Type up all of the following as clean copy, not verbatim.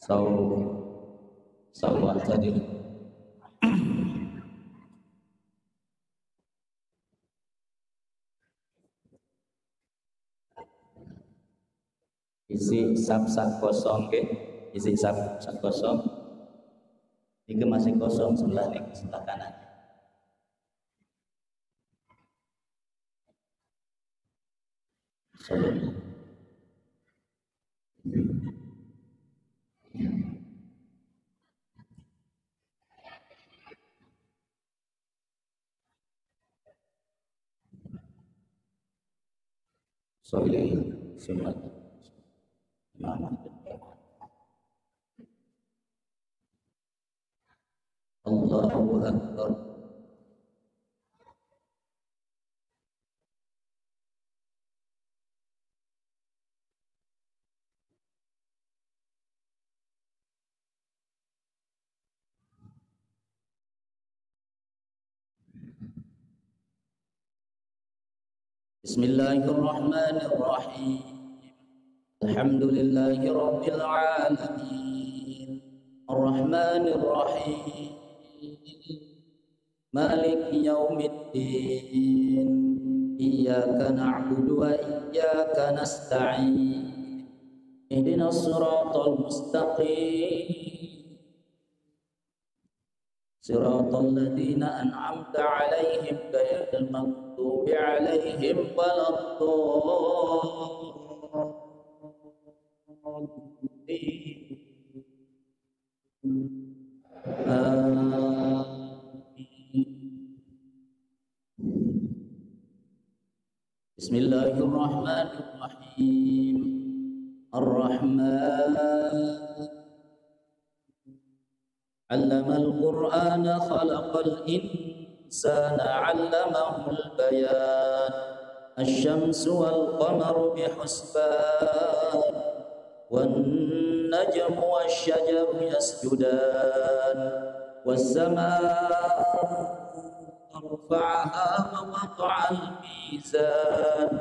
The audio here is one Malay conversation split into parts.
Sawah tadi isi sak kosong ke, isi sak kosong. Ini masih kosong sebelah ini, sebelah kanan. Allahu Akbar. Bismillahirrahmanirrahim. Alhamdulillahi rabbil alamin. Ar-Rahmanir Rahim. Maliki yaumiddin. Iyyaka na'budu wa iyyaka nasta'in. Ihdinas siratal mustaqim. Siratal ladzina an'amta 'alaihim ghairil maghdubi 'alaihim waladdallin. Bismillahirrahmanirrahim. Ar-Rahman 'allamal Qur'ana khalaqal insana 'allamahul bayan. Asy-syamsu wal qamaru bihusban. والنجم والشجر يسجدان والسماء رفعها ووضع الميزان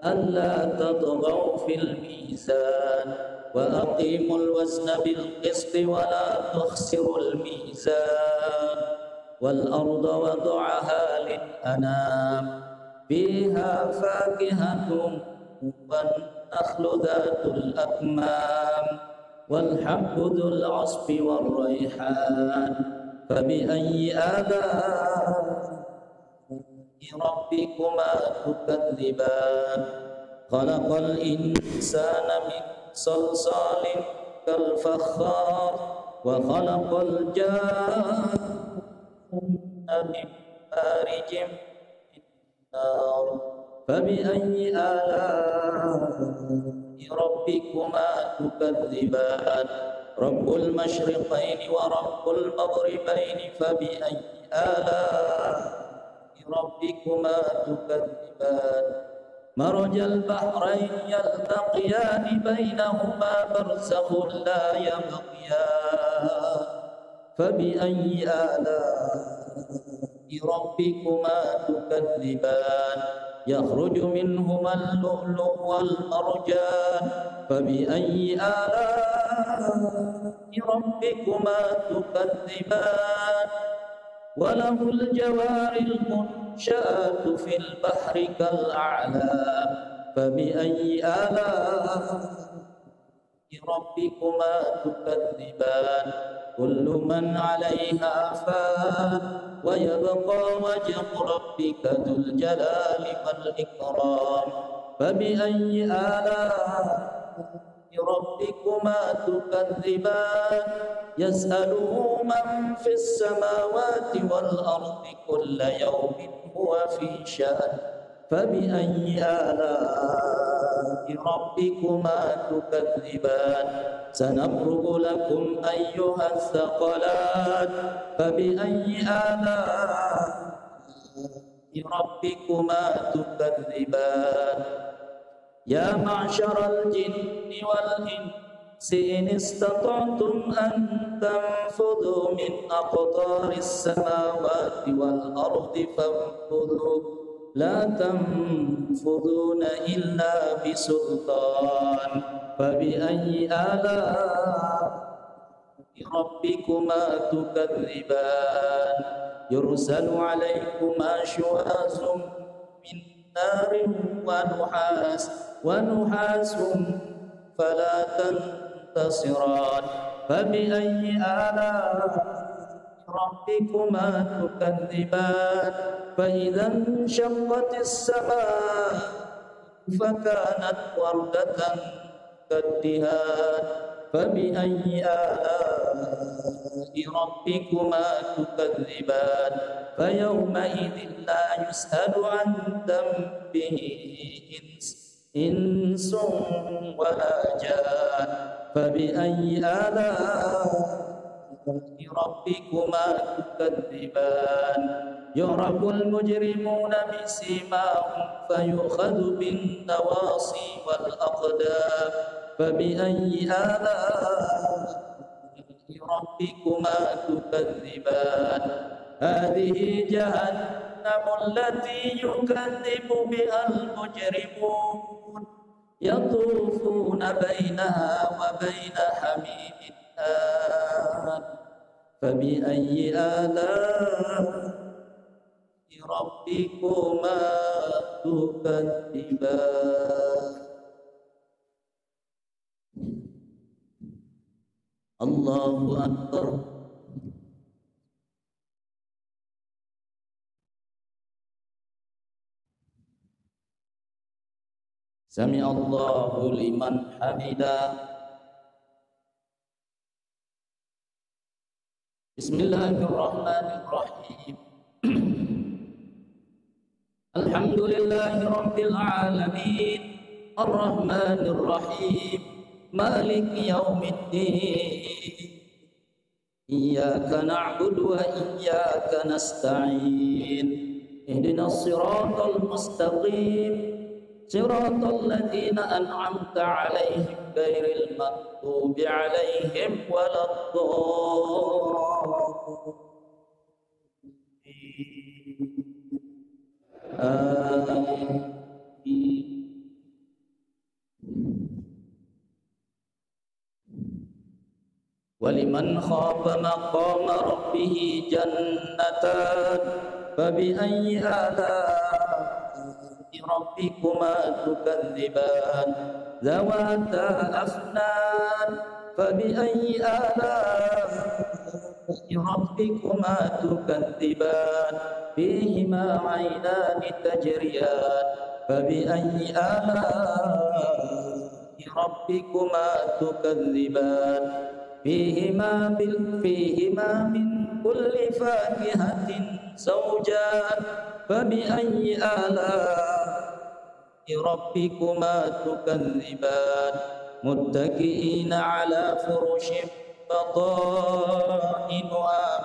ألا تطغوا في الميزان وأقيموا الوزن بالقسط ولا تخسروا الميزان والأرض وضعها للأنام فيها فاكهة والنخل ذات الأكمام والحب ذو العصف والريحان فبأي آلاء ربكما تكذبان خلق الإنسان من صلصال كالفخار وخلق الجان من مارج من نار فبأي آلاء ربكما تكذبان رب المشرقين ورب المغربين فبأي آلاء ربكما تكذبان مرج البحرين يلتقيان بينهما برزخ لا يبغيان فبأي آلاء ربكما تكذبان يخرج منهما اللؤلؤ والمرجان فبأي آلاء ربكما تكذبان وله الجوار المنشآت في البحر كالأعلام فبأي آلاء ربكما تكذبان كل من عليها فان ويبقى وجه ربك ذو الجلال والإكرام فبأي آلاء ربكما تكذبان يسأله من في السماوات والأرض كل يوم هو في شأن فبأي آلاء ربكما تكذبان سنفرغ لكم أيها الثقلان فبأي آلاء ربكما تكذبان يا معشر الجن والإنس إن استطعتم أن تنفذوا من أقطار السماوات والأرض فانفذوا لا تنفذون إلا بسلطان فبأي آلاء ربكما تكذبان يرسل عليكما شواظ من نار ونحاس فلا تنتصران فبأي آلاء ربكما تكذبان فإذا انشقت السماء فكانت وردة كالدهان فبأي آلاء ربكما تكذبان فيومئذ لا يسأل عن ذنبه إنس ولا جان فبأي آلاء ربكما تكذبان يعرف المجرمون بسيماهم فيؤخذ بالنواصي والأقدام فبأي آلاء ربكما تكذبان هذه جهنم التي يكذب بها المجرمون يطوفون بينها وبين حميم آن فبأي آلاء ربكما تكذبان الله أكبر سمع الله لمن حمده بسم الله الرحمن الرحيم الحمد لله رب العالمين الرحمن الرحيم مالك يوم الدين إياك نعبد وإياك نستعين اهدنا الصراط المستقيم صراط الذين أنعمت عليهم غير المغضوب عليهم ولا الضالين ولمن خاف مقام ربه جنتان فبأي آلاء ربكما تكذبان ذواتا أفنان فبأي آلاء ربكما تكذبان فيهما عينان تجريان فبأي آلاء ربكما تكذبان فيهما من كل فاكهة زوجان فبأي آلاء ربكما تكذبان متكئين على فرش بطائنها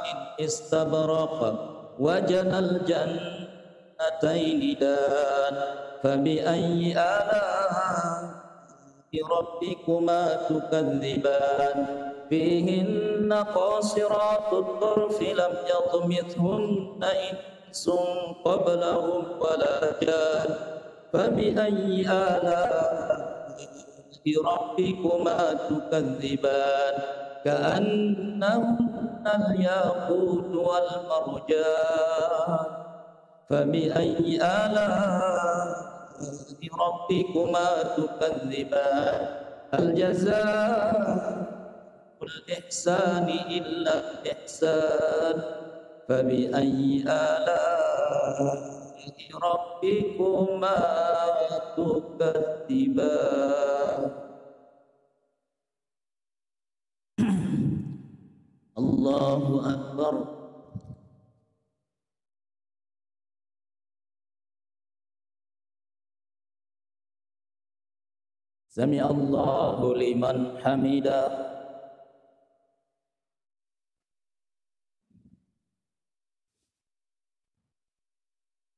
من استبرق وجنى الجنتين دان فبأي آلاء ربكما تكذبان فيهن قاصرات الطرف لم يطمثهن إنس قبلهم ولا جان فبأي آلاء ربكما تكذبان كأنهن الياقوت والمرجان فبأي آلاء ربكما تكذبان هل جزاء الإحسان إلا الإحسان فبأي آلاء ربكما تكذبان الله أكبر سمع الله لمن حمده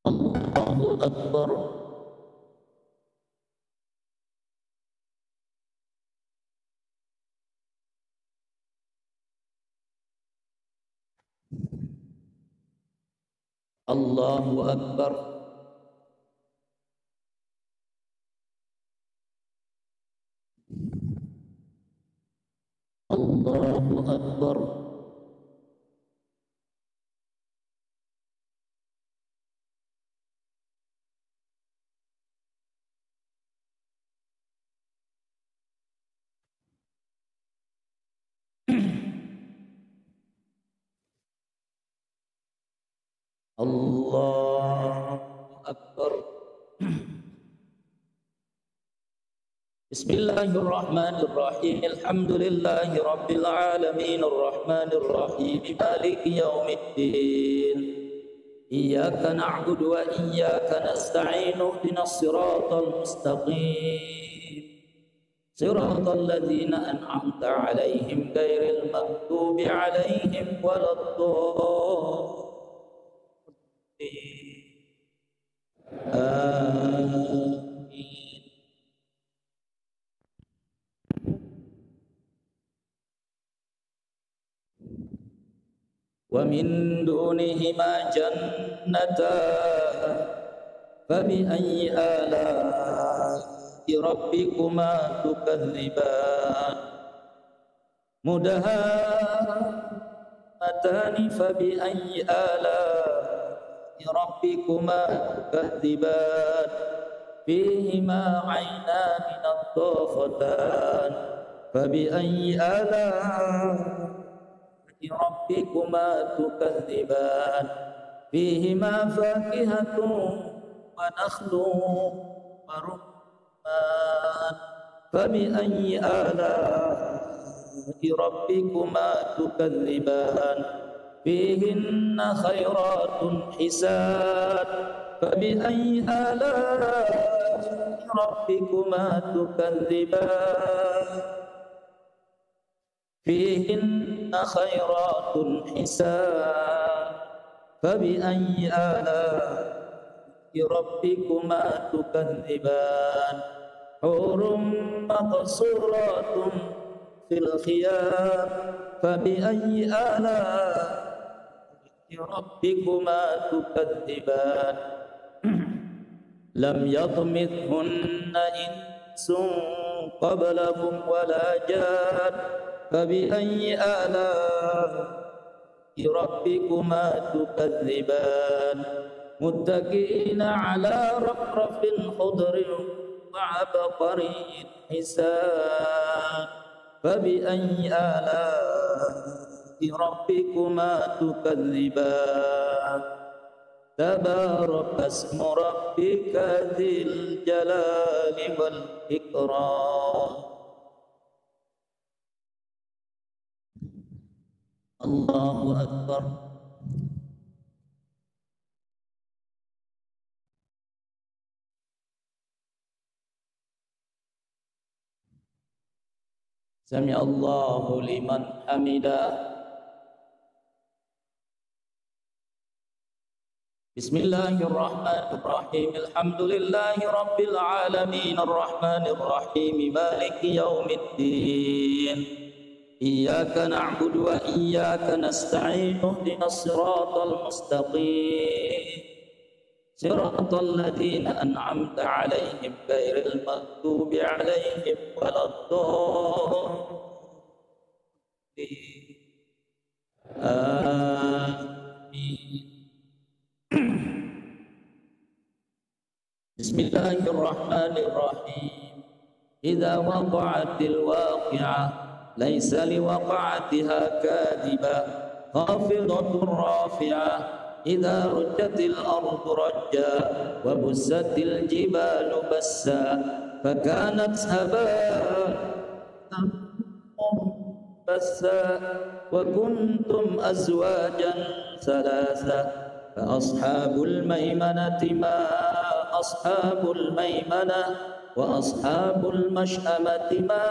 الله أكبر الله أكبر Allahu Akbar. Allahu Akbar. Bismillahirrahmanirrahim. Alhamdulillahi rabbil alamin arrahmanir rahim maliki yaumiddin. Iyyaka na'budu wa iyyaka nasta'in ihdinas siratal mustaqim. Siratal ladzina an'amta 'alaihim ghairil maghdubi 'alaihim waladdallin. Amin. Wa min dunihima jannatan fabi ayyi ala'i rabbikuma tukadziban mudahammatani fabi ayyi ala'i rabbikuma tukadziban fihima 'ainani nadhafatan fabi ayyi ala'i rabbikuma tukadziban fihima fakihatun wa nakhlun wa rumman fabi ayyi ala'i rabbikuma tukadziban fihinna khairatun hisad fabi ayyi ala'i rabbikuma tukadziban fihinna khairatun hisab fabi ayyi ala'i rabbikuma tukadziban hurum maqsuratun fil khiyam fabi ayyi ala'i rabbikuma tukadziban lam yatmithunna insun qablahum wala jan fabi ayyi ala'i rabbikuma tukadziban muttaqiina ala rafrafin khudrin wa abqarin hisan fabi ayyi ala'i rabbikuma tukadziban tabarakasmu rabbika dzil jalali wal ikram. Allahu Akbar. Sami Allahu liman hamidah. Bismillahirrahmanirrahim. Alhamdulillahi rabbil alamin arrahmanir rahim maliki yaumiddin. Iyyaka na'budu wa iyyaka nasta'in ihdinas siratal mustaqim siratal ladzina an'amta 'alaihim ghairil maghdubi 'alaihim waladdallin. Amin. Bismillahirrahmanirrahim. Idza waqa'atil waqi'ah laisa liwaqa'atiha kadhiba khafidatun rafi'ah idza rujjatil ardu rajja wa bussatil jibalu bassa fakanat haba'an bassa wa kuntum azwajan thalatha fa ashabul maimanati ma ashabul maimanah wa ashabul mash'amati ma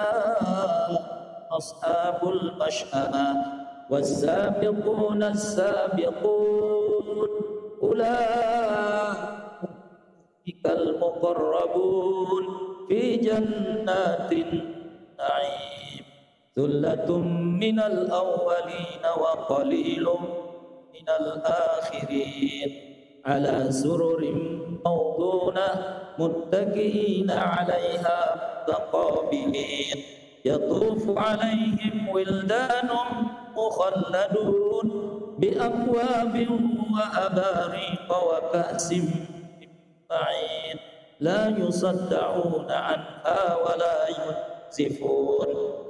ashabul mash'amah والسابقون السابقون أولئك المقربون في جنات النعيم ثلة من الأولين وقليل من الآخرين على سرر موضونة متكئين عليها متقابلين يطوف عليهم ولدان مخلدون بأكواب وأباريق وكأس من معين لا يصدعون عنها ولا ينزفون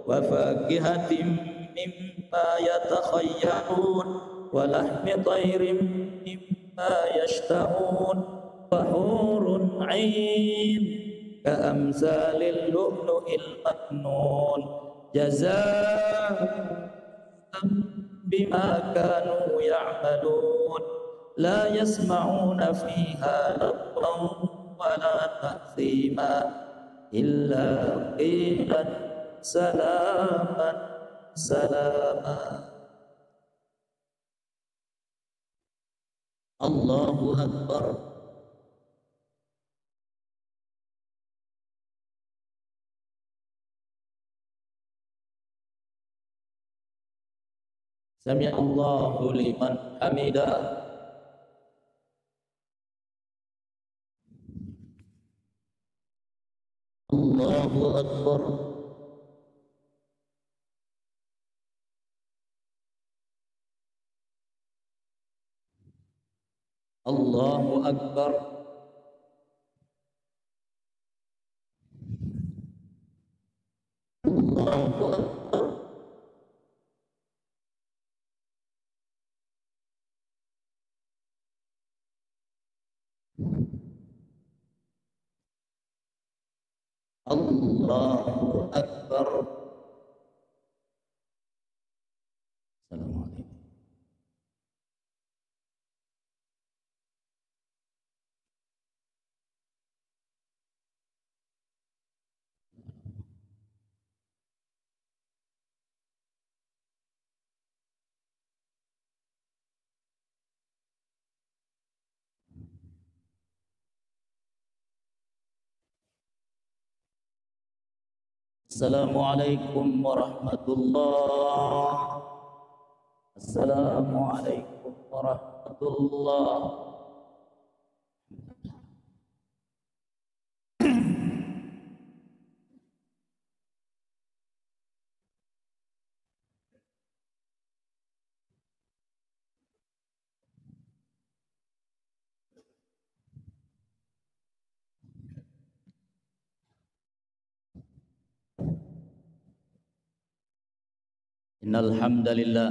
وفاكهة مما يتخيرون ولحم طير مما يشتهون وحور عين كأمثال اللؤلؤ المكنون جزاء بما كانوا يعملون لا يسمعون فيها لغوا ولا تأثيما إلا قيلا سلاما سلاما. الله أكبر. سمع الله لمن حمده. الله أكبر. الله أكبر. الله أكبر. Allahu Akbar. Assalamualaikum. Assalamualaikum warahmatullahi. Assalamualaikum warahmatullahi. Innal hamdalillah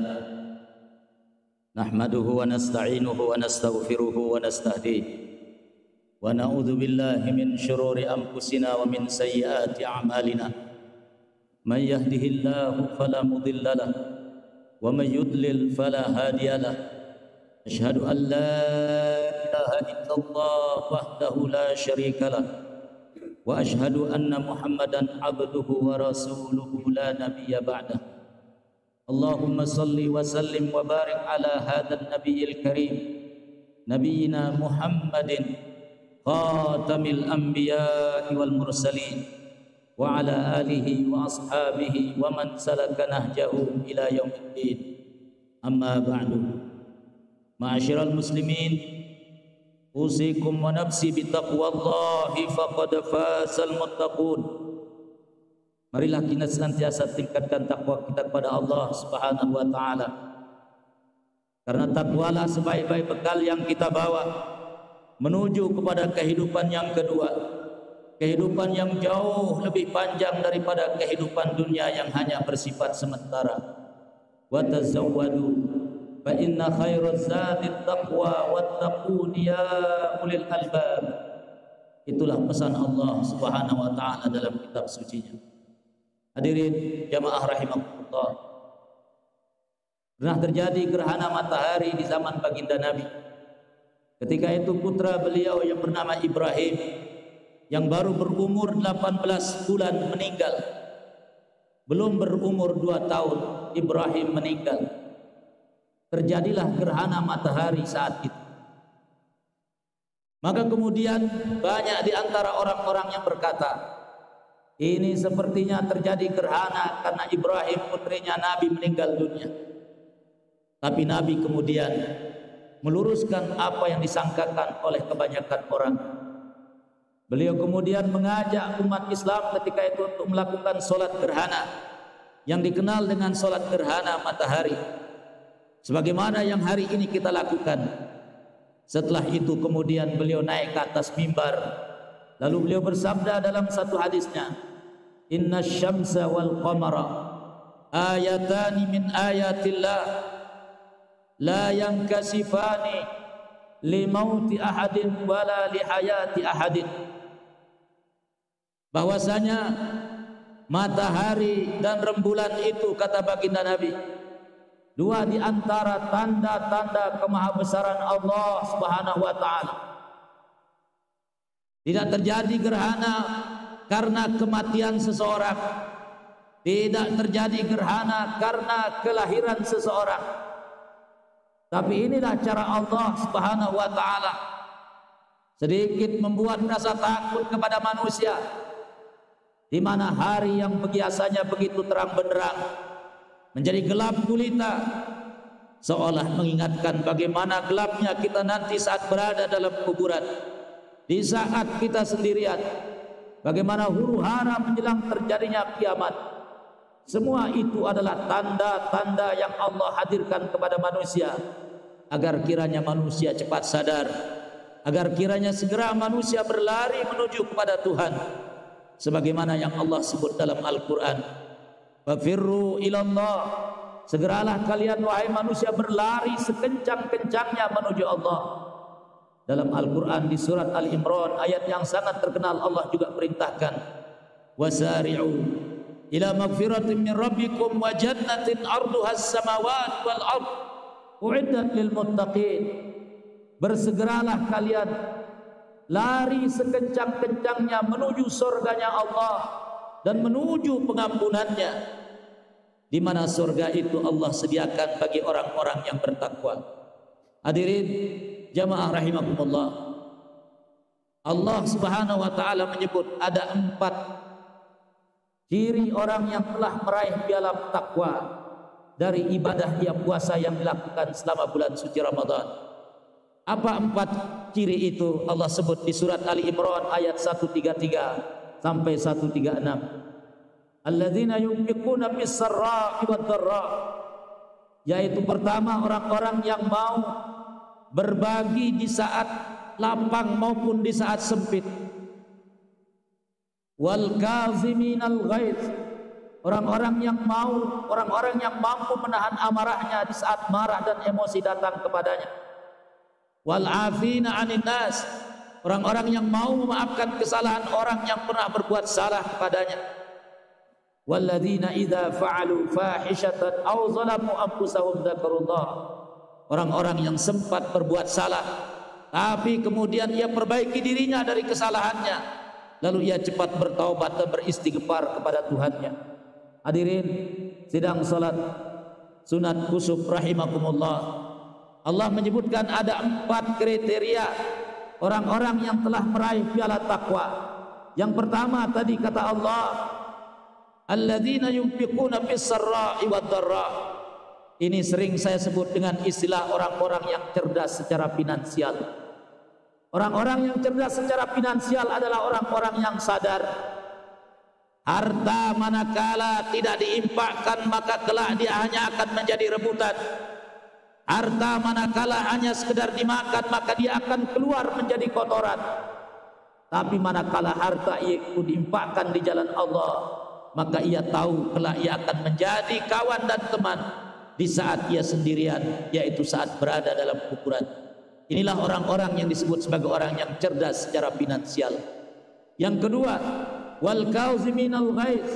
nahmaduhu wa nasta'inuhu wa nastaghfiruhu wa nastahdihi wa na'udzu billahi min shururi anfusina wa min sayyiati a'malina may yahdihillahu fala mudilla lahu wa may yudlil fala hadiya lahu asyhadu an la ilaha illallah wahdahu la syarika lahu wa asyhadu anna muhammadan abduhu wa rasuluhu la nabiyya ba'dahu. Allahumma salli wa sallim wa barik ala hadha an-nabiyil karim nabiyina Muhammadin khatamil anbiya'i wal mursalin wa ala alihi wa ashabihi wa man salaka nahjahu ila yaumiddin. Amma ba'du. Ma'asyiral muslimin, usikum wa nafsi bitaqwallahi faqad fazal muttaqun. Marilah kita senantiasa tingkatkan takwa kita kepada Allah Subhanahu wa taala. Karena takwalah sebaik-baik bekal yang kita bawa menuju kepada kehidupan yang kedua, kehidupan yang jauh lebih panjang daripada kehidupan dunia yang hanya bersifat sementara. Wa tazawwadu fa inna khairaz zadit taqwa wattaqun ya ulil albab. Itulah pesan Allah Subhanahu wa taala dalam kitab suci-Nya. Hadirin jamaah rahimakumullah. Pernah terjadi gerhana matahari di zaman baginda Nabi. Ketika itu putra beliau yang bernama Ibrahim yang baru berumur 18 bulan meninggal. Belum berumur 2 tahun Ibrahim meninggal. Terjadilah gerhana matahari saat itu. Maka kemudian banyak di antara orang-orang yang berkata, ini sepertinya terjadi gerhana karena Ibrahim putrinya Nabi meninggal dunia. Tapi Nabi kemudian meluruskan apa yang disangkakan oleh kebanyakan orang. Beliau kemudian mengajak umat Islam ketika itu untuk melakukan solat gerhana yang dikenal dengan solat gerhana matahari, sebagaimana yang hari ini kita lakukan. Setelah itu kemudian beliau naik ke atas mimbar, lalu beliau bersabda dalam satu hadisnya, "Inna syamsa wal qamara ayatani min ayatillah la yankasifani li mauti ahadin wala li hayati ahadin." Bahwasanya matahari dan rembulan itu, kata baginda Nabi, dua di antara tanda-tanda kemahabesaran Allah Subhanahu wa taala. Tidak terjadi gerhana karena kematian seseorang, tidak terjadi gerhana karena kelahiran seseorang. Tapi inilah cara Allah Subhanahu wa taala sedikit membuat rasa takut kepada manusia, di mana hari yang biasanya begitu terang benderang menjadi gelap gulita, seolah mengingatkan bagaimana gelapnya kita nanti saat berada dalam kuburan, di saat kita sendirian, bagaimana huru-hara menjelang terjadinya kiamat. Semua itu adalah tanda-tanda yang Allah hadirkan kepada manusia, agar kiranya manusia cepat sadar, agar kiranya segera manusia berlari menuju kepada Tuhan, sebagaimana yang Allah sebut dalam Al-Quran, "Fafirru ilallah", segeralah kalian wahai manusia berlari sekencang-kencangnya menuju Allah. Dalam Al-Quran di surat Al-Imran ayat yang sangat terkenal, Allah juga perintahkan, "Wasari'u ila magfiratin min rabbikum wa jannatin arduhas samawati wal ard u'iddat lil muttaqin." Bersegeralah kalian, lari sekencang-kencangnya menuju surganya Allah dan menuju pengampunannya, di mana surga itu Allah sediakan bagi orang-orang yang bertakwa. Hadirin jamaah rahimakumullah, Allah Subhanahu wa taala menyebut ada 4 ciri orang yang telah meraih piala takwa dari ibadah puasa yang dilakukan selama bulan suci Ramadan. Apa 4 ciri itu? Allah sebut di surat Ali Imran ayat 133 sampai 136. Alladzina yunfiquna fis sarra'i wad dharra, yaitu pertama orang-orang yang mau berbagi di saat lapang maupun di saat sempit. Wal kaziminal ghaiz, orang-orang yang mampu menahan amarahnya di saat marah dan emosi datang kepadanya. Wal afina 'anil nas, orang-orang yang mau memaafkan kesalahan orang yang pernah berbuat salah kepadanya. Walladzina idza fa'alu fahishatan aw zalamu anfusahum dzakarullah, orang-orang yang sempat berbuat salah tapi kemudian ia perbaiki dirinya dari kesalahannya, lalu ia cepat bertaubat dan beristighfar kepada Tuhannya. Hadirin sidang salat sunat kusuf rahimakumullah, Allah menyebutkan ada 4 kriteria orang-orang yang telah meraih piala takwa. Yang pertama tadi kata Allah, alladzina yunfiquna fis sarra'i wad dharra. Ini sering saya sebut dengan istilah orang-orang yang cerdas secara finansial. Orang-orang yang cerdas secara finansial adalah orang-orang yang sadar harta manakala tidak diinfakkan maka kelak dia hanya akan menjadi rebutan. Harta manakala hanya sekedar dimakan maka dia akan keluar menjadi kotoran. Tapi manakala harta itu diinfakkan di jalan Allah, maka ia tahu kelak ia akan menjadi kawan dan teman di saat ia sendirian, yaitu saat berada dalam kuburan. Inilah orang-orang yang disebut sebagai orang yang cerdas secara finansial. Yang kedua, wal kauziminal ghaiz,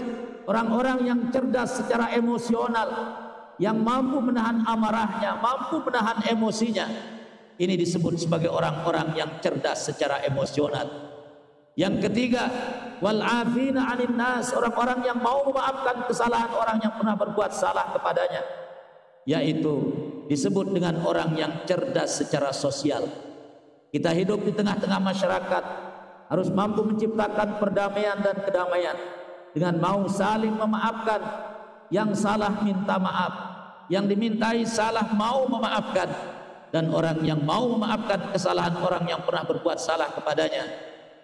orang-orang yang cerdas secara emosional, yang mampu menahan amarahnya, mampu menahan emosinya. Ini disebut sebagai orang-orang yang cerdas secara emosional. Yang ketiga, wal afina 'anil nas, orang-orang yang mau memaafkan kesalahan orang yang pernah berbuat salah kepadanya, yaitu disebut dengan orang yang cerdas secara sosial. Kita hidup di tengah-tengah masyarakat, harus mampu menciptakan perdamaian dan kedamaian dengan mau saling memaafkan, yang salah minta maaf, yang dimintai salah mau memaafkan, dan orang yang mau memaafkan kesalahan orang yang pernah berbuat salah kepadanya,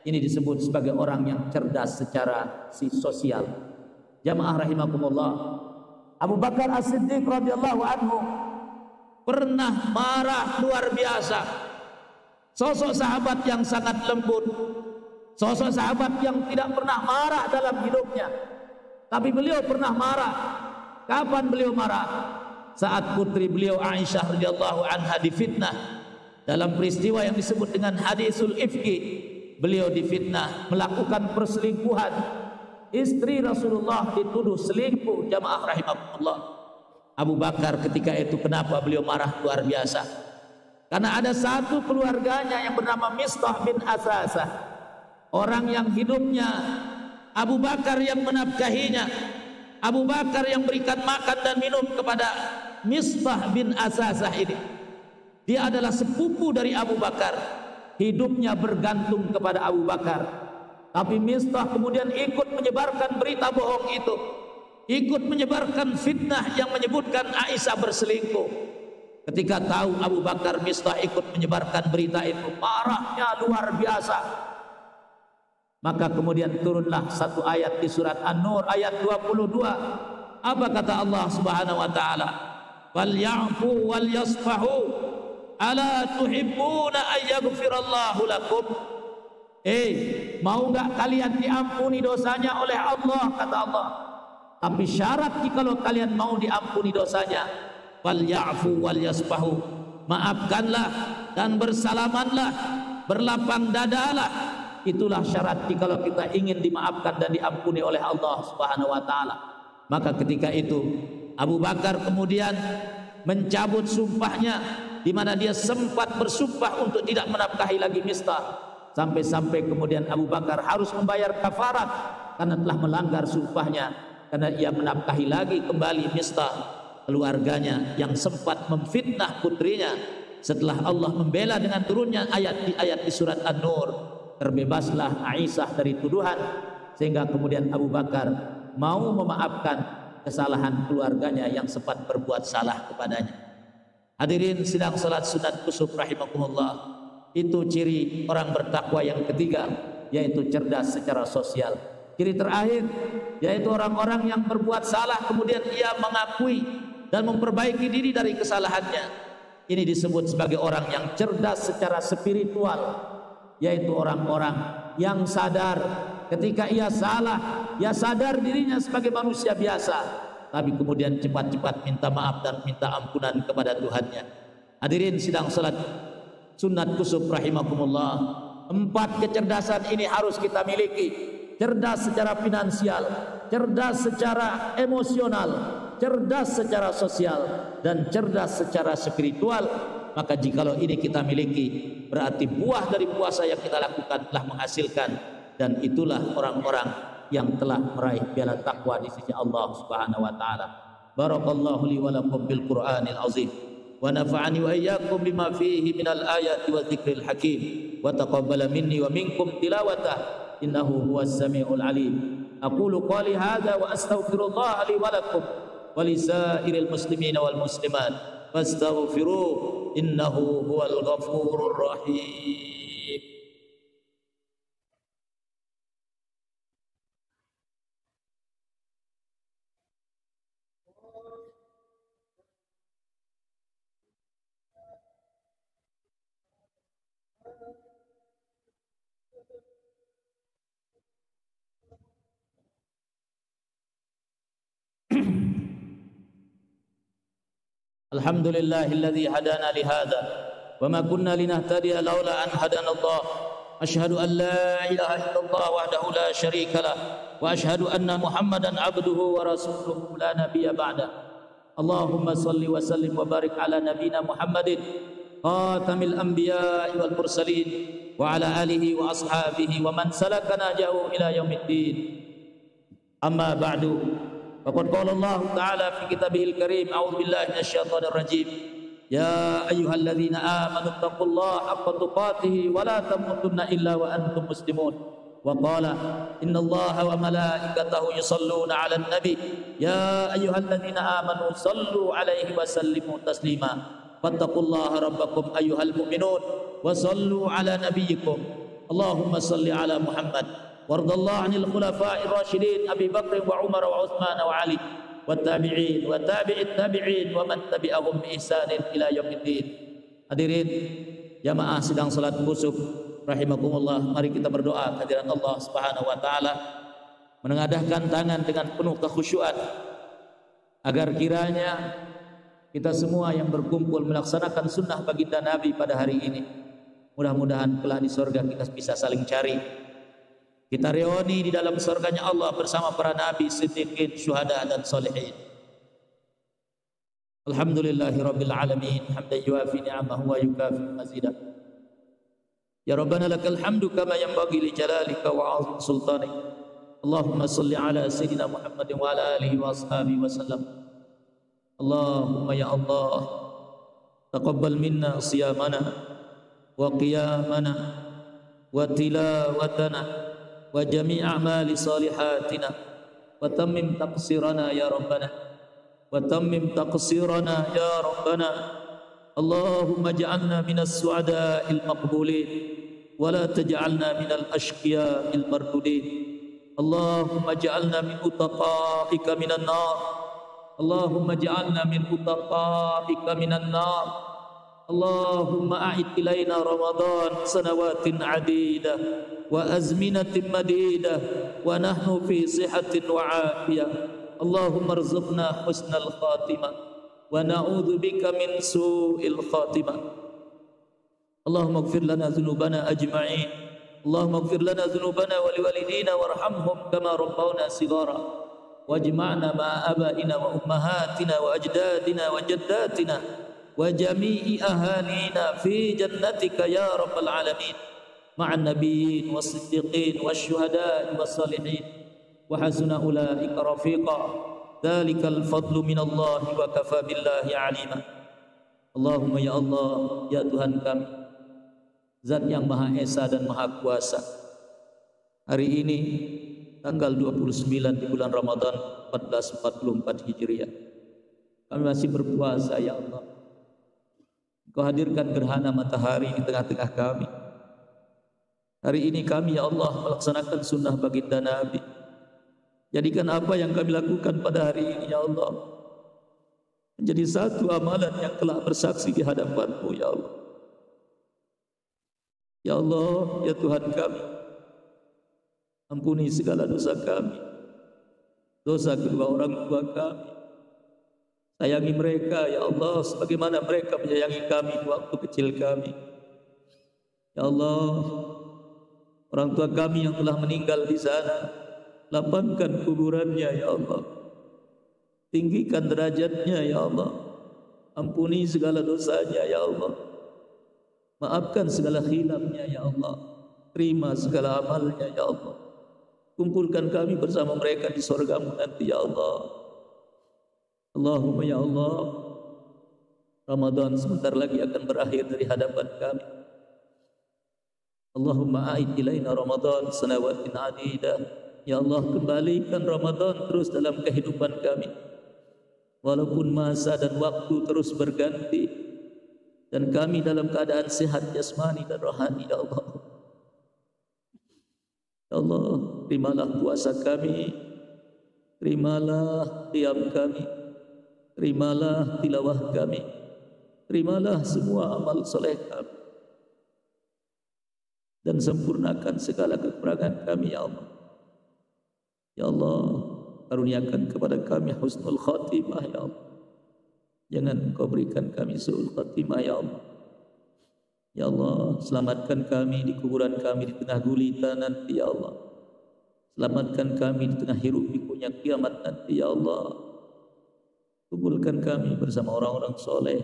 Ini disebut sebagai orang yang cerdas secara sosial. Jamaah rahimakumullah, Abu Bakar As-Siddiq radhiyallahu anhu pernah marah luar biasa. Sosok sahabat yang sangat lembut, sosok sahabat yang tidak pernah marah dalam hidupnya. Tapi beliau pernah marah. Kapan beliau marah? Saat putri beliau Aisyah radhiyallahu anha difitnah dalam peristiwa yang disebut dengan hadisul ifki. Beliau difitnah melakukan perselingkuhan. Istri Rasulullah dituduh selingkuh. Jamaah rahimahullah. Abu Bakar ketika itu kenapa beliau marah luar biasa? Karena ada satu keluarganya yang bernama Mistah bin Asasah, orang yang hidupnya Abu Bakar yang menafkahinya, Abu Bakar yang berikan makan dan minum kepada Mistah bin Asasah ini. Dia adalah sepupu dari Abu Bakar, hidupnya bergantung kepada Abu Bakar. Tapi Mistah kemudian ikut menyebarkan berita bohong itu, ikut menyebarkan fitnah yang menyebutkan Aisyah berselingkuh. Ketika tahu Abu Bakar Mistah ikut menyebarkan berita itu, marahnya luar biasa. Maka kemudian turunlah satu ayat di surat An-Nur ayat 22. Apa kata Allah Subhanahu wa taala? Wal ya'fu wal yasfahu ala tuhibbuna ayyaghfirallahu lakum. Mau enggak kalian diampuni dosanya oleh Allah, kata Allah. Tapi syarat jikalau kalian mau diampuni dosanya, wal ya'fu wal yasfahu, maafkanlah dan bersalamanlah, berlapang dadalah. Itulah syarat jikalau kita ingin dimaafkan dan diampuni oleh Allah Subhanahu wa taala. Maka ketika itu Abu Bakar kemudian mencabut sumpahnya, di mana dia sempat bersumpah untuk tidak menafkahi lagi Mistah. Sampai-sampai kemudian Abu Bakar harus membayar kafarat karena telah melanggar sumpahnya, karena ia menafkahi lagi kembali Mistah, keluarganya yang sempat memfitnah putrinya. Setelah Allah membela dengan turunnya ayat di surat An-Nur, terbebaslah Aisyah dari tuduhan, sehingga kemudian Abu Bakar mau memaafkan kesalahan keluarganya yang sempat berbuat salah kepadanya. Hadirin sidang salat sunat kusuf rahimakumullah, itu ciri orang bertakwa yang ketiga, yaitu cerdas secara sosial. Ciri terakhir yaitu orang-orang yang berbuat salah kemudian ia mengakui dan memperbaiki diri dari kesalahannya. Ini disebut sebagai orang yang cerdas secara spiritual, yaitu orang-orang yang sadar ketika ia salah, ia sadar dirinya sebagai manusia biasa, tapi kemudian cepat-cepat minta maaf dan minta ampunan kepada Tuhannya. Hadirin sidang salat sunat kusuf rahimakumullah, 4 kecerdasan ini harus kita miliki. Cerdas secara finansial, cerdas secara emosional, cerdas secara sosial, dan cerdas secara spiritual. Maka jikalau ini kita miliki, berarti buah dari puasa yang kita lakukan telah menghasilkan, dan itulah orang-orang yang telah meraih piala takwa di sisi Allah Subhanahu wa taala. Barakallahu li wa lakum bil Qur'anil azim, wa nafa'ani wa iyyakum bima fihi minal ayati wa dzikril hakim, wa taqabbala minni wa minkum tilawatah innahu huwas samiul alim. Aqulu qali hadza wa astaghfirullah li wa lakum wa lisairil muslimin wal muslimat fastaghfiruh innahu huwal ghafurur rahim. Alhamdulillahilladzi hadana li hadza wa ma kunna linahtadiya laula an hadana Allah. Asyhadu an la ilaha illallah wahdahu la syarika lah wa asyhadu anna Muhammadan abduhu wa rasuluhu la nabiyya ba'da. Allahumma salli wa sallim wa barik ala nabiyyina Muhammadin khatamil anbiya'i wal mursalin wa ala alihi wa ashabihi wa man salaka najahu ila yaumiddin. Amma ba'du. Faqad qala Allah Ta'ala fi kitabihil karim, a'udzu billahi minasyaitonir rajim. Ya ayyuhalladzina amanu taqullaha haqqa tuqatih wa la tamutunna illa wa antum muslimun. Wa qala innallaha wa malaikatahu yusalluna 'alan nabi ya ayyuhalladzina amanu sallu 'alaihi wa sallimu taslima. Fattaqullaha rabbakum ayyuhal mu'minun wa sallu 'ala nabiyyikum. Allahumma salli ala Muhammad wardallahu anil khulafa'ir rasyidin Abi Bakr wa Umar wa Utsman wa Ali wa tabi'in wa tabi'it tabi'in wa man tabi'ahum bi ihsanin ila yaumiddin. Hadirin jamaah sidang salat khusuf rahimakumullah, mari kita berdoa kehadirat Allah Subhanahu wa taala, menengadahkan tangan dengan penuh kekhusyuan agar kiranya kita semua yang berkumpul melaksanakan sunnah baginda Nabi pada hari ini, mudah-mudahan kelak di surga kita bisa saling cari, kita reuni di dalam surganya Allah bersama para nabi, siddiqin, syuhada dan sholihin. Alhamdulillahi rabbil alamin, hamdan yuafi ni'amahu wa yukafi mazidah. Ya Rabbana lakal hamdu kama yanbaghi li jalalika wa 'azimi sultanik. Allahumma salli ala sayyidina Muhammadin wa ala alihi wa ashabihi wa sallam. Allahumma ya Allah, taqabbal minna siyamana wa qiyamana wa tilawatana wa jami' a'mali salihatina wa tammim taqsirana ya Rabbana wa tammim taqsirana ya Rabbana. Allahumma ja'alna minas su'ada'il maqbulin wa la taj'alna minal ashqiya'il mardudin. Allahumma ja'alna min utaqa'ika minan nar. Allahumma ja'alna min utaqa'ika minan nar. Allahumma a'id ilaina Ramadan sanawatin adidah wa azminatin madidah wa nahnu fi sihatin wa afiyah. Allahumma arzuqna husnal khatimah wa na'udzu bika min su'il khatimah. Allahumma ighfir lana dhunubana ajma'in. Allahumma ighfir lana dhunubana wa liwalidina warhamhum kama rabbawna shighara wajma'na ma'a abaina wa ummahatina wa ajdadina wa jaddatina wa jami'i ahalina fi jannatika ya rabbal alamin ma'an nabiyyin was-siddiqin wasyuhada'i was-salihin wa hasuna ulaika rafiqa. Dzalikal fadlu minallahi wa kafa billahi alima. Allahumma ya Allah, ya Tuhan kami, Zat yang Maha Esa dan Maha Kuasa, hari ini tanggal 29 di bulan Ramadan 1444 Hijriah, kami masih berpuasa ya Allah. Engkau hadirkan gerhana matahari di tengah-tengah kami. Hari ini kami ya Allah melaksanakan sunnah baginda Nabi. Jadikan apa yang kami lakukan pada hari ini ya Allah menjadi satu amalan yang kelak bersaksi di hadapan-Mu ya Allah. Ya Allah, ya Tuhan kami, ampuni segala dosa kami, dosa kedua orang tua kami. Sayangi mereka ya Allah sebagaimana mereka menyayangi kami di waktu kecil kami. Ya Allah, orang tua kami yang telah meninggal di sana, lapangkan kuburannya ya Allah, tinggikan derajatnya ya Allah, ampuni segala dosanya ya Allah, maafkan segala khilafnya ya Allah, terima segala amalnya ya Allah, kumpulkan kami bersama mereka di surga-Mu nanti ya Allah. Allahumma ya Allah, Ramadan sebentar lagi akan berakhir dari hadapan kami. Allahumma a'id ilaina Ramadan sanawatin adidah. Ya Allah, kembalikan Ramadan terus dalam kehidupan kami, walaupun masa dan waktu terus berganti, dan kami dalam keadaan sehat jasmani dan rohani ya Allah. Ya Allah, terimalah puasa kami, terimalah qiyam kami, terimalah tilawah kami, terimalah semua amal soleh kami, dan sempurnakan segala kekurangan kami ya Allah. Ya Allah, karuniakan kepada kami husnul khatimah ya Allah. Jangan Engkau berikan kami su'ul khatimah ya Allah. Ya Allah, selamatkan kami di kuburan kami di tengah gulita nanti ya Allah. Selamatkan kami di tengah hiruk pikuknya kiamat nanti ya Allah. Kumpulkan kami bersama orang-orang soleh,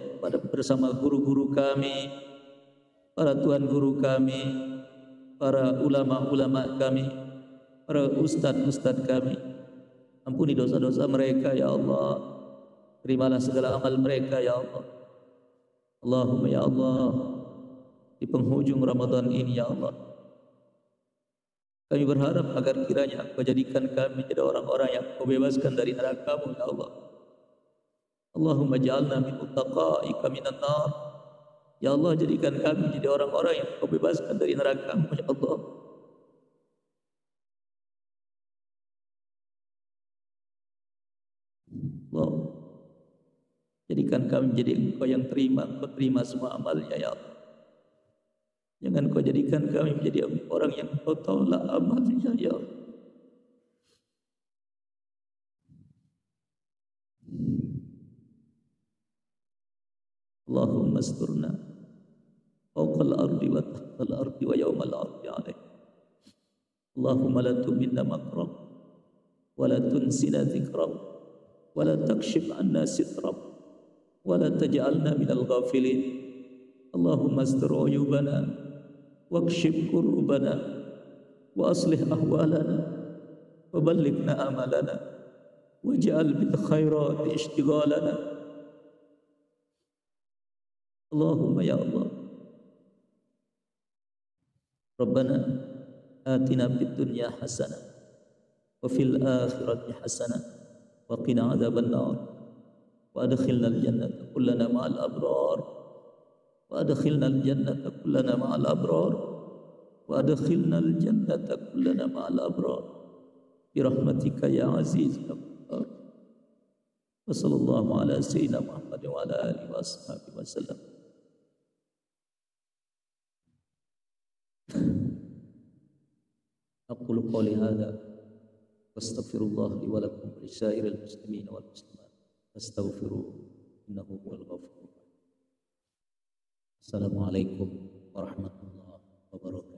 bersama guru-guru kami, para tuan guru kami, para ulama-ulama kami, para ustadz-ustadz kami. Ampuni dosa-dosa mereka ya Allah, terimalah segala amal mereka ya Allah. Allahumma ya Allah, di penghujung Ramadan ini ya Allah, kami berharap agar kiranya Engkau jadikan kami menjadi orang-orang yang Engkau bebaskan dari neraka-Mu ya Allah. Allahumma ja'alna min uttaqa'ika minan nar. Ya Allah, jadikan kami jadi orang-orang yang Kau bebaskan dari neraka-Mu, ya Allah. Allah, jadikan kami jadi Engkau yang terima, Engkau terima semua amalnya, ya Allah. Jangan Kau jadikan kami menjadi orang yang Kau tolak amalnya, ya Allah. Allahumma asturna fawqal ardi wa tahtal ardi wa yawmal ardi alaih. Allahumma la tuminna makram wa la tunsina zikram wa la takshif anna sitram wa la taj'alna minal ghafilin. Allahumma astur uyubana wakshif kurbana wa aslih ahwalana wa ballighna amalana waj'al bil khairati ishtighalana. Allahumma ya Allah. Rabbana atina fid dunya hasanah wa fil akhirati hasanah wa qina adzaban nar wa adkhilnal jannata kullana ma'al abrar wa adkhilnal jannata kullana ma'al abrar wa adkhilnal jannata kullana ma'al abrar bi rahmatika ya aziz ya ghaffar. Wa sallallahu ala sayyidina Muhammad wa ala alihi wa ashabihi wa sallam. Aqulu qawli hadha wastaghfirullah li wa lakum wa lisairil muslimin wal muslimat fastaghfiruhu innahu huwal ghafurur rahim. Assalamualaikum warahmatullahi wabarakatuh.